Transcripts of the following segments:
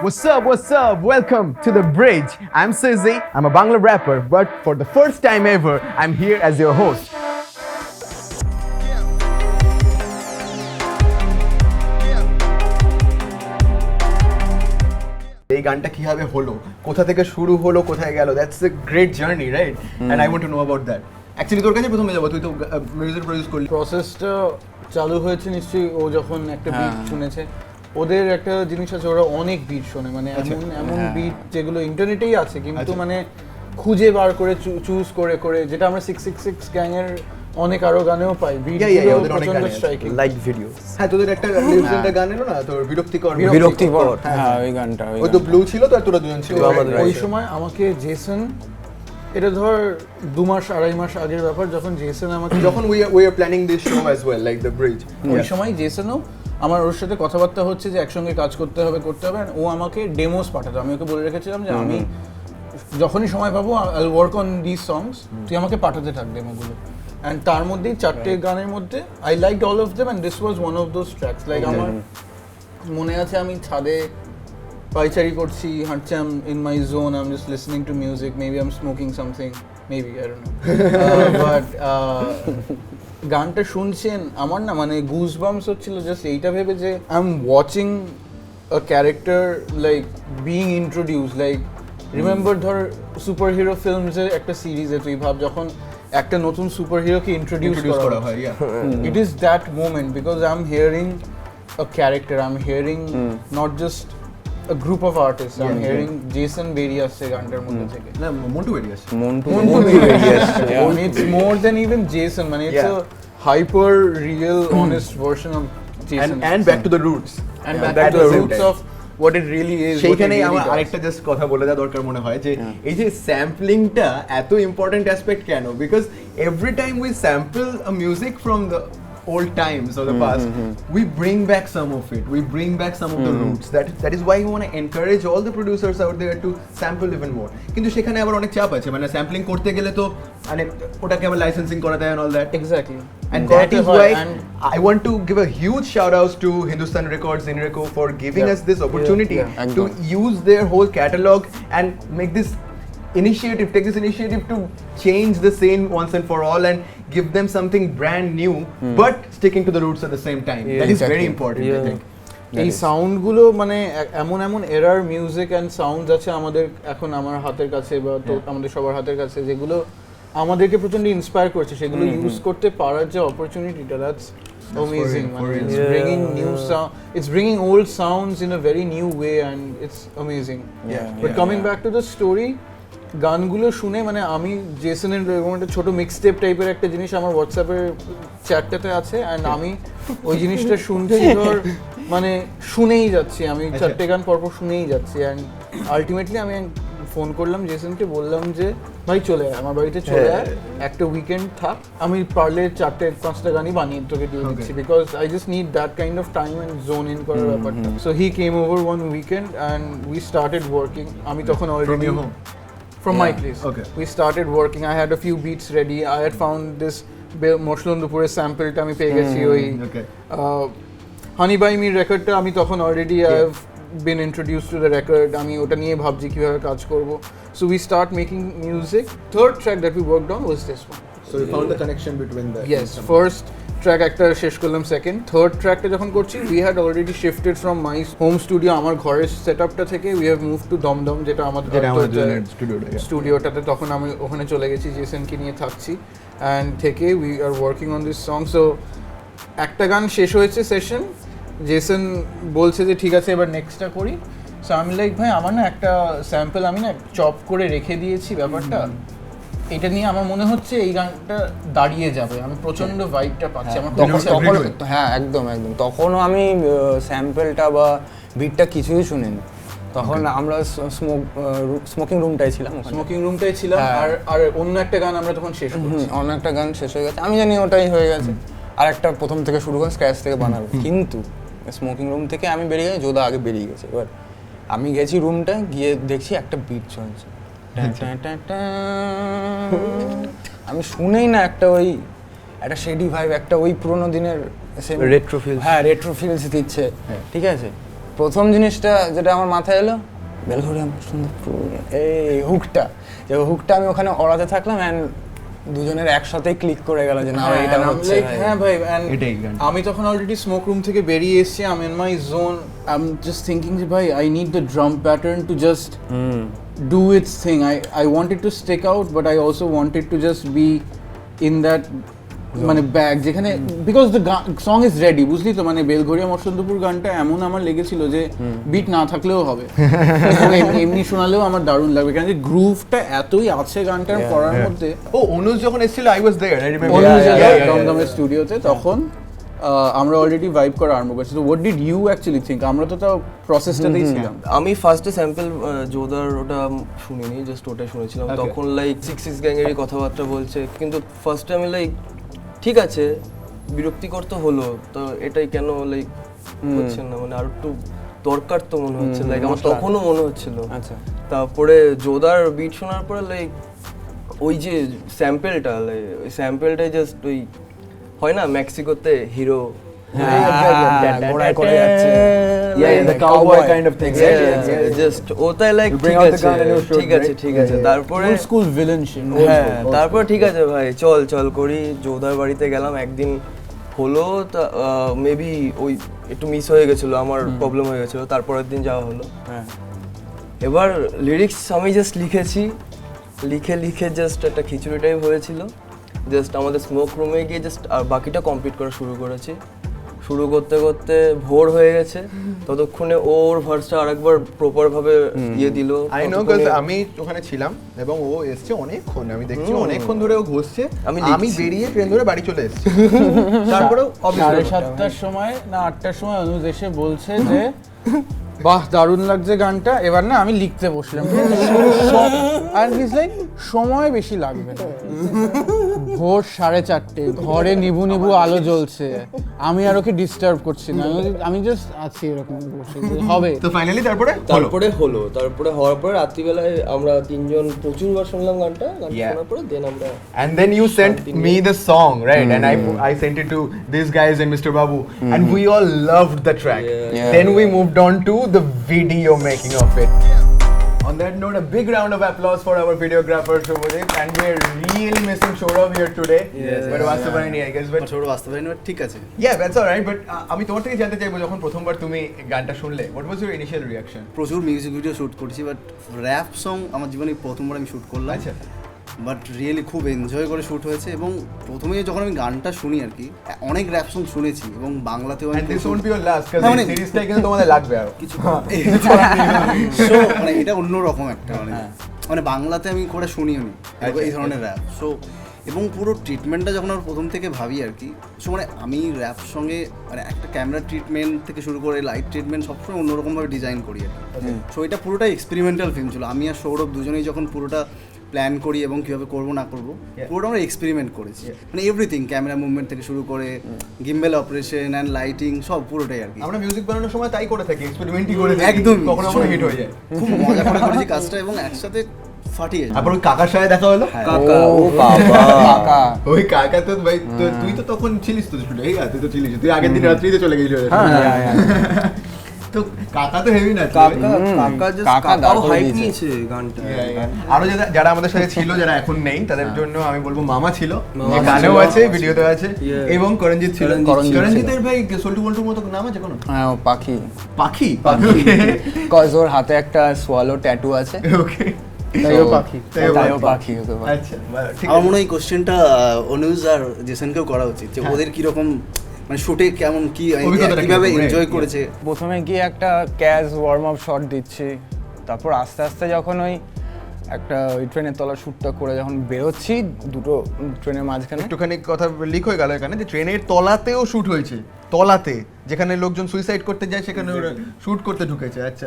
What's up? What's up? Welcome to The Bridge. I'm Sizzy. I'm a Bangla rapper, but for the first time ever, I'm here as your host. এই গানটা কিভাবে হলো, কোথা থেকে শুরু হলো, কোথায় গেল, that's a great journey, right? And I want to know about that. Actually তোর কাছে প্রথমে যাবো, তুই তো মিউজিক প্রডিউস করলি। প্রসেসটা চালু হয়েছে নিশ্চয়ই ও যখন একটা বিট শুনেছে। ওদের একটা জিনিস আছে, ওরা অনেক বিট শোনে, মানে এমন বিট যেগুলো ইন্টারনেটেই আছে, কিন্তু মানে খুঁজে বার করে চুজ করে করে, যেটা আমরা 666 গ্যাং এর অনেক আরো গানেও পাই। ভিডিও প্রচন্ড স্ট্রাইকিং, লাইক ভিডিও। হ্যাঁ, তোদের একটা লিজেন্ডার গান এলো না, তোর বিরক্তিকর। হ্যাঁ, ওই গানটা ওই তো ব্লু ছিল, তো তোরা দুজন ছিল। ওই সময় আমাকে জেসন, এটা ধর 2 মাস 2.5 মাস আগের ব্যাপার, যখন জেসন আমাকে, যখন we are planning this show as well, like The Bridge, ওই সময় জেসনও আমার ওর সাথে কথাবার্তা হচ্ছে যে একসঙ্গে কাজ করতে হবে। ও আমাকে ডেমোস পাঠাতো। আমি ওকে বলে রেখেছিলাম যে আমি যখনই সময় পাবো I will work on this songs, তুই আমাকে পাঠাতে থাক ডেমোগুলো। অ্যান্ড তার মধ্যেই 4টে গানের মধ্যে I liked all of them, and this was one of those tracks. Like আমার মনে আছে আমি ছাদে পাইচারি করছি, হাঁটছি, I am in my zone, I am just listening to music, maybe I am smoking something, maybe I don't know, but গানটা শুনছেন আমার না মানে গুজ বাম্পস হচ্ছিল জাস্ট এইটা ভেবে যে I am watching a character like being introduce. Like remember ধর সুপার হিরো ফিল্মসের একটা সিরিজে তুই ভাব যখন একটা নতুন সুপার হিরোকে ইন্ট্রোডিউস করা হয়, it is that moment, because I am hearing a character, I am hearing not just a group of artists. I'm hearing Jason বেরিয়ে আসছে গানটার মধ্যে থেকে। না, মন্টু বেরিয়ে আসছে। মন্টু বেরিয়ে আসছে। And it's more than even Jason, মানে it's a hyper real honest version of Jason. And back to the roots. And back to the roots of what it really is. সেইখানেই আমার আরেকটা জাস্ট কথা বলে দেওয়া দরকার মনে হয় যে এই যে স্যাম্পলিংটা এত ইম্পর্টেন্ট অ্যাসপেক্ট কেন? Because every time we sample a music from the old times of the past, we bring back some of it, we bring back some of the roots. That is why we want to encourage all the producers out there to sample even more. কিন্তু সেখানে আবার অনেক চাপ আছে, মানে sampling করতে গেলে তো মানে ওটাকে আবার লাইসেন্সিং করাতে হয় and all that. Exactly. And that is why I want to give a huge shout out to Hindustan Records, Inreco, for giving us this opportunity to use their whole catalog and make this take this initiative to change the scene once and for all and give them something brand new, but sticking to the roots at the same time. That is very important, I think. এই সাউন্ডগুলো মানে এমন error music and sounds আছে আমাদের এখন আমার হাতের কাছে, বা তো আমাদের সবার হাতের কাছে, যেগুলো আমাদেরকে প্রচন্ড ইন্সপায়ার করছে। সেগুলো ইউজ করতে পারার যে অপরচুনিটিটা, that's amazing. It's bringing new sound, it's bringing old sounds in a very new way, and it's amazing. But coming back to the story, গানগুলো শুনে মানে আমি জেসনের এরকম একটা ছোট মিক্সটেপ টাইপের একটা জিনিস আমার হোয়াটসঅ্যাপের চ্যাটটাতে আছে, অ্যান্ড আমি ওই জিনিসটা শুনছি, ধর মানে শুনেই যাচ্ছি, আমি 4টে গান পরপর শুনেই যাচ্ছি। অ্যান্ড আলটিমেটলি আমি ফোন করলাম জেসনকে, বললাম যে ভাই চলে আয় আমার বাড়িতে, চলে আয়, একটা উইকেন্ড থাক, আমি পারলে 4-5টা গানই বানিয়ে তোকে দিয়ে দিচ্ছি, because I just need that kind of time and zone in করার ব্যাপারটা। So he came over one weekend and we started working. আমি তখন already from my place. Okay. We started working. I had a few beats ready. I had found this Moshlondupure sample টা আমি পেয়ে গেছি, ওই Honey by Me রেকর্ডটা আমি তখন already I have been introduced to the record. আমি ওটা নিয়ে ভাবছি কিভাবে কাজ করব. So we start making music. Third track that we worked on was this one. So you found the connection between the first track একটা শেষ করলাম, সেকেন্ড থার্ড ট্র্যাকটা যখন করছি we had already shifted from my home studio, আমার ঘরের সেটআপটা থেকে we have moved to Dumdum, যেটা আমাদের স্টুডিওটাতে। তখন আমি ওখানে চলে গেছি, জেসনকে নিয়ে থাকছি, অ্যান্ড থেকে we are working on this song. So একটা গান শেষ হয়েছে সেশন, জেসন বলছে যে ঠিক আছে এবার নেক্সটটা করি। সো আমি লাইক ভাই আমার না একটা স্যাম্পল আমি না চপ করে রেখে দিয়েছি, ব্যাপারটা এটা নিয়ে আমার মনে হচ্ছে এই গানটা দাঁড়িয়ে যাবে, আমি প্রচন্ড ভাইবটা পাচ্ছি আমার তখন। হ্যাঁ, একদম তখনও আমি স্যাম্পলটা বা বিটটা কিছুই শুনিনি। তখন আমরা স্মোকিং রুমটাই ছিলাম, আর অন্য একটা গান আমরা তখন শেষ করছি, অন্য একটা গান শেষ হয়ে গেছে, আমি জানি ওটাই হয়ে গেছে, আর একটা প্রথম থেকে শুরু করে স্ক্র্যাচ থেকে বানাবো। কিন্তু স্মোকিং রুম থেকে আমি বেরিয়ে গেছি, যোদা আগে বেরিয়ে গেছে। এবার আমি গেছি রুমটা, গিয়ে দেখছি একটা বিট চলছে, আমি শুনেই না একটা শেডি ভাইব, একটা ওই পুরোনো দিনের রেট্রো ফিলস, হ্যাঁ রেট্রো ফিলস দিচ্ছে, ঠিক আছে। প্রথম জিনিসটা যেটা আমার মাথায় এলো বেলঘড়িয়া মসুন্দরপুর, এই হুকটা আমি ওখানে ওড়াতে থাকলাম অ্যান্ড দুজনের একসাথে ক্লিক করে গেল যে না এটা হচ্ছে ভাই। হ্যাঁ ভাই, and এটাই গান। আমি তখন অলরেডি স্মোক রুম থেকে বেরিয়ে এসেছি, আমি in my zone, I am just thinking যে ভাই I need the drum pattern to just do its thing. I want it to stick out, but I also want it to just be in that মানে bag যেখানে, because the song is ready, বুঝলি তো, মানে বেলঘড়িয়া মসুন্দরপুর গানটা এমন আমার লেগেছিল যে বিট না থাকলেও হবে, এবং এমনি শোনালেও আমার দারুণ লাগবে, কারণ যে গ্রুভটা এতই আছে গানটার পড়ার মধ্যে। ও অনুজ যখন এসেছিল I was there, I remember দমদমের স্টুডিওতে, তখন আমরা অলরেডি ভাইব করা আরম্ভ করছি। তো what did you actually think? আমরা তো তাও প্রসেসটাতেই ছিলাম। আমি ফার্স্টে স্যাম্পল জোদার ওটা শুনিনি, জাস্ট ওটা শুনেছিলাম। তখন লাইক 6 গ্যাংয়েরই কথাবার্তা বলছে, কিন্তু ফার্স্টে আমি লাইক ঠিক আছে, বিরক্তিকর তো হলো, তো এটাই কেন লাইক হচ্ছে না, মানে আর একটু দরকার তো মনে হচ্ছে, লাইক আমার তখনও মনে হচ্ছিল। আচ্ছা, তারপরে জোদার বিট শোনার পরে লাইক ওই যে স্যাম্পেলটা, লাইক ওই স্যাম্পেলটাই জাস্ট ওই হয় না মেক্সিকোতে হিরো ঘোড়ায় করে যাচ্ছে, the cowboy kind of thing. Just ওটাই লাইক bring ঠিক out the আছে gun and you shoot, ঠিক আছে right? ঠিক আছে। তারপরে ওল্ড স্কুল ভিলেন শিট। হ্যাঁ, তারপর ঠিক আছে ভাই চল করি। জোদার বাড়িতে গেলাম, একদিন হলো, মেবি ওই একটু মিস হয়ে গেছিলো, আমার প্রবলেম হয়ে গেছিলো, তারপরের দিন যাওয়া হলো। হ্যাঁ, এবার লিরিক্স আমি জাস্ট লিখেছি, লিখে জাস্ট একটা খিচুড়ি টাইপ হয়েছিল। জাস্ট আমাদের স্মোক রুমে গিয়ে জাস্ট আর বাকিটা কমপ্লিট করা শুরু করেছি। শুরু করতে করতে ভোর হয়ে গেছে, ততক্ষণে ওর ভার্সটা আরেকবার প্রপার ভাবে দিয়ে দিল। আই নো, বিকজ আমি ওখানে ছিলাম এবং ও এসছে অনেকক্ষণ, আমি দেখছি অনেকক্ষণ ধরে ও ঘষছে, আমি বেরিয়ে ট্রেন ধরে বাড়ি চলে এসেছি। তারপরেও 7:30 সময় না 8টার সময় অনুজ এসে বলছে যে বাহ দারুণ লাগছে গানটা, এবার না আমি লিখতে বসলাম, আর হিজ লাইক সময় বেশি লাগবে না। ভোর 4:30, ঘরে নিভু আলো জ্বলছে, আমি আর ওকে ডিস্টার্ব করছি না, আমি জাস্ট আছি এরকম বসে, হবে। তো ফাইনালি তারপরে হওয়ার পরে রাত্রিবেলায় আমরা তিনজন প্রচুরবার শুনলাম গানটা শোনার পরে দেন আমরা, and then you sent me the song, right? And I sent it to these guys and Mr. Babu, and we all loved the track. Yeah. Then we moved on to the video making of it. On that note, a big round of applause for our videographer Shobhadip, and we're really missing Saurav here today. But বাস্তবায়নি, I guess, but বাস্তবায়ন ঠিক আছে। yeah, that's all right. But আমি তোমার থেকে জানতে চাইবো, যখন প্রথমবার তুমি গানটা শুনলে, what was your initial reaction? প্রচুর মিউজিক ভিডিও শ্যুট করেছি, বাট র্যাপ সং আমার জীবনে প্রথমবার আমি শ্যুট করলাম। আচ্ছা। বাট রিয়েলি খুব এনজয় করে শ্যুট হয়েছে, এবং প্রথমে যখন আমি গানটা শুনি আর কি, অনেক র্যাপ সং শুনেছি এবং বাংলাতেও And this won't be your last, because হ্যাঁ, এই মানে সিরিজটা কিন্তু তোমাদের লাগবে আরো। কিছু So, মানে এটা অন্যরকম একটা মানে বাংলাতে আমি করে শুনিও নি এই ধরনের র্যাপ। সো এবং পুরো ট্রিটমেন্টটা যখন আমার প্রথম থেকে ভাবি আর কি, সো মানে আমি র্যাপ সঙ্গে মানে একটা ক্যামেরা ট্রিটমেন্ট থেকে শুরু করে লাইট ট্রিটমেন্ট সবসময় অন্যরকমভাবে ডিজাইন করি আর কি। সো এটা পুরোটাই এক্সপেরিমেন্টাল ফিল্ম ছিল। আমি আর সৌরভ দুজনেই যখন পুরোটা প্ল্যান করি এবং কীভাবে করবো না করবো, পুরোটা আমরা এক্সপেরিমেন্ট করেছি, মানে এভরিথিং, ক্যামেরা মুভমেন্ট থেকে শুরু করে গিম্বেল অপারেশন অ্যান্ড লাইটিং সব পুরোটাই আর কি। আমরা মিউজিক বানানোর সময় তাই করে থাকি, এক্সপেরিমেন্টই করে থাকি, একদম কখনো কখনো হিট হয়ে যায়। খুব মজা করে করেছি কাজটা এবং একসাথে ফাটিয়ে যায়। তারপর ওই কাকার সাথে দেখা হলো। কাকা ও কাকা, ওই কাকা তো ভাই, তুই তো তখন ছিলিস তো স্টুডিও, এই তুই তো ছিলিস, তুই আগের দিন রাত্রিতে চলে গেছিলি। তো কাকা তো হেভি না, কাকা দারুণ হাইপ দিয়েছে। নিয়েছে গানটা। আরো যারা আমাদের সাথে ছিল, যারা এখন নেই, তাদের জন্য আমি বলবো মামা ছিল, যে গানেও আছে, ভিডিওতে আছে, এবং করণজিৎ ছিল। করণজিতের ভাই সল্টু বল্টুর মতো নাম আছে কোনো? হ্যাঁ, ও পাখি, পাখি। কজ ওর হাতে একটা সোয়ালো ট্যাটু আছে, ওকে, তাইও পাখি। তাইও পাখি হতে পারে। আচ্ছা, ঠিক আমার আছে। মনে হয় এই কোশ্চেনটা অনুজ আর জেসনকেও করা উচিত, যে ওদের কিরকম মানে শুটে কেমন কি অভিজ্ঞতাটা কিভাবে কিরকম, এনজয় right? করেছে। প্রথমে গিয়ে একটা ক্যাজ ওয়ার্ম আপ শট দিচ্ছি, তারপর আস্তে আস্তে যখন ওই একটা ওই ট্রেনের তলা শ্যুটটা করে যখন বেরোচ্ছি, দুটো ট্রেনের মাঝখানে একটুখানি কথা লিক হয়ে গেল এখানে, যে ট্রেনের তলাতেও শুট হয়েছে, তলাতে যেখানে লোকজন সুইসাইড করতে যায়, সেখানে ওরা শুট করতে ঢুকেছে। আচ্ছা,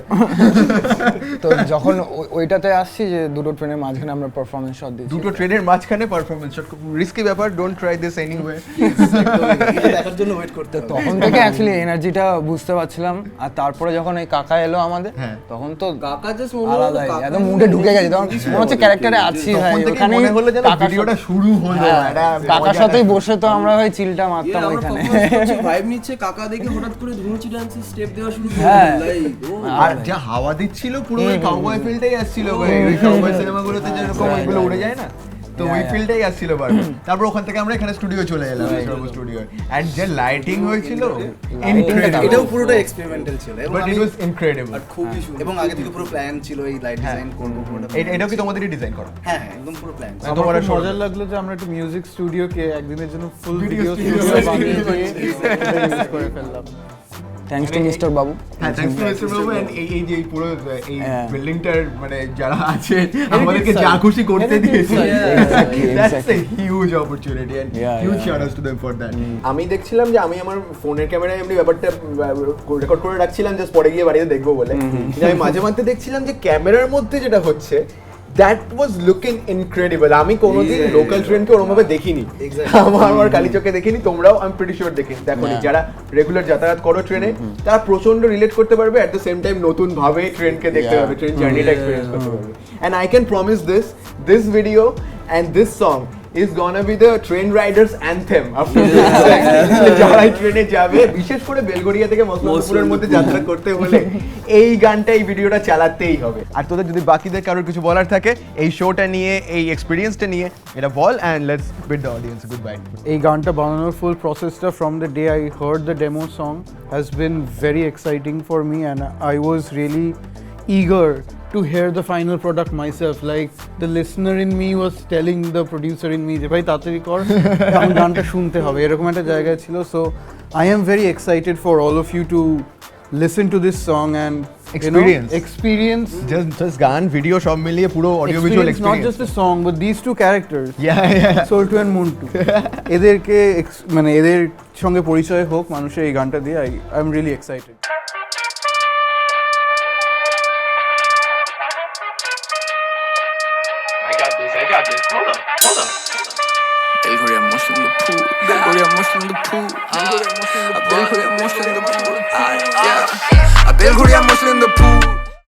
তো যখন ওইটাতে আসছি যে দুটো ট্রেনের মাঝখানে আমরা পারফরমেন্স শট দিচ্ছি, দুটো ট্রেনের মাঝখানে পারফরমেন্স শট, রিস্কি ব্যাপার, ডোন্ট ট্রাই দিস এনিওয়ে। এটা দেখার জন্য ওয়েট করতে হবে। তখন থেকে অ্যাকচুয়ালি এনার্জিটা বুঝতে পারছিলাম। আর তারপরে যখন এই কাকা এলো আমাদের, হ্যাঁ। তখন তো কাকা জাস্ট মনে হলো আলাদাই, কাকা একদম মুডে ঢুকে গেছে, তখন মনে হচ্ছে ক্যারেক্টারে আছি ভাই। তখন থেকে ওখানে মনে হলো যেন কাকার ভিডিওটা শুরু হলো, হ্যাঁ, একটা কাকার মজার সাথেই একটা- বসে তো আমরা ভাই চিলটা মারতাম ওইখানে। ভাইব নিচ্ছে, কাকা দেখে হঠাৎ করে ধুনুচি ডান্সের স্টেপ দেওয়া শুরু হ্যাঁ। আর যা হাওয়া দিচ্ছিল পুরো ওই কাউবয় ফিলটাই আসছিল ভাই, ওই কাউবয় সিনেমাগুলোতে যেরকম ওইগুলো উড়ে যায় না, তো ওই ফিলটাই আসছিল বারবার। তারপর ওখান থেকে আমরা এখানে স্টুডিও চলে এলাম, স্টুডিও, এন্ড যে লাইটিং হয়েছিল এটাও পুরোটা এক্সপেরিমেন্টাল ছিল এবং বাট ইট ওয়াজ ইনক্রেডিবল। খুবই সুন্দর এবং আগে থেকে পুরো প্ল্যান ছিল এই লাইট ডিজাইন করব পুরোটা। এটাও কি তোমাদেরই ডিজাইন করা? হ্যাঁ হ্যাঁ একদম পুরো প্ল্যান। আমার তোমার খুব মজা লাগলো যে আমরা একটা মিউজিক স্টুডিওকে একদিনের জন্য ফুল Video ভিডিও studio স্টুডিও বানিয়ে বানিয়ে ইউজ করে ফেললাম। থ্যাঙ্কস টু মিস্টার বাবু। হ্যাঁ, thanks to mister Babu. And এই যে এই পুরো এই হ্যাঁ। বিল্ডিংটার মানে যারা আছে আমাদেরকে যা খুশি করতে দিয়েছে, that's a huge opportunity and huge shout out to them for that. আমি দেখছিলাম যে আমি আমার ফোনের ক্যামেরায় এমনি ব্যাপারটা রেকর্ড করে রাখছিলাম, জাস্ট পরে গিয়ে বাড়িতে দেখবো বলে। কিন্তু আমি মাঝে মাঝে দেখছিলাম যে ক্যামেরার মধ্যে যেটা হচ্ছে দ্যাট ওয়াজ লুকিং ইনক্রেডিবল। আমি কোনোদিন লোকাল ট্রেনকে ওরকমভাবে দেখিনি, আমার কালি চোখে দেখিনি, তোমরাও আমি প্রিটি শিওর দেখোনি। যারা রেগুলার যাতায়াত করো ট্রেনে তারা প্রচন্ড রিলেট করতে পারবে, এট দ্য সেম টাইম নতুন ভাবে ট্রেনকে দেখতে পারবে, ট্রেন জার্নিটা এক্সপেরিয়েন্স করতে পারবে। And I can promise this video and this song is gonna be the train riders anthem after this. যারা ট্রেনে যাবে, বিশেষ করে বেলগড়িয়া থেকে মসলাপুরের মধ্যে যাত্রা করতে হলে এই গানটা, এই ভিডিওটা চালাতেই হবে। আর তোদের যদি বাকিদের কারোর কিছু বলার থাকে এই শোটা নিয়ে, এই এক্সপেরিয়েন্সটা নিয়ে, এটা বল and let's bid the audience good bye গানটা বানানোর ফুল প্রসেসটা from the day I heard the demo song has been very exciting for me and I was really eager to hear the final product myself. Like the listener in me was telling the producer in me যে ভাই তাড়াতাড়ি কর, আমি গানটা শুনতে হবে, এরকম একটা জায়গায় ছিল। So I am very excited for all of you to listen to this song and experience just গান ভিডিও সব মিলিয়ে পুরো audio visual not experience. just the song but these two characters, yeah Soltu and Muntu, এদেরকে মানে এদের সঙ্গে পরিচয় হোক মানুষের এই গানটা দিয়ে। I am really excited. I got this. Hold up. Belgorия mush in the pool. Belgoria mush in the pool. Belgoria mush in the pool. Yeah. Belgoria mush in the pool.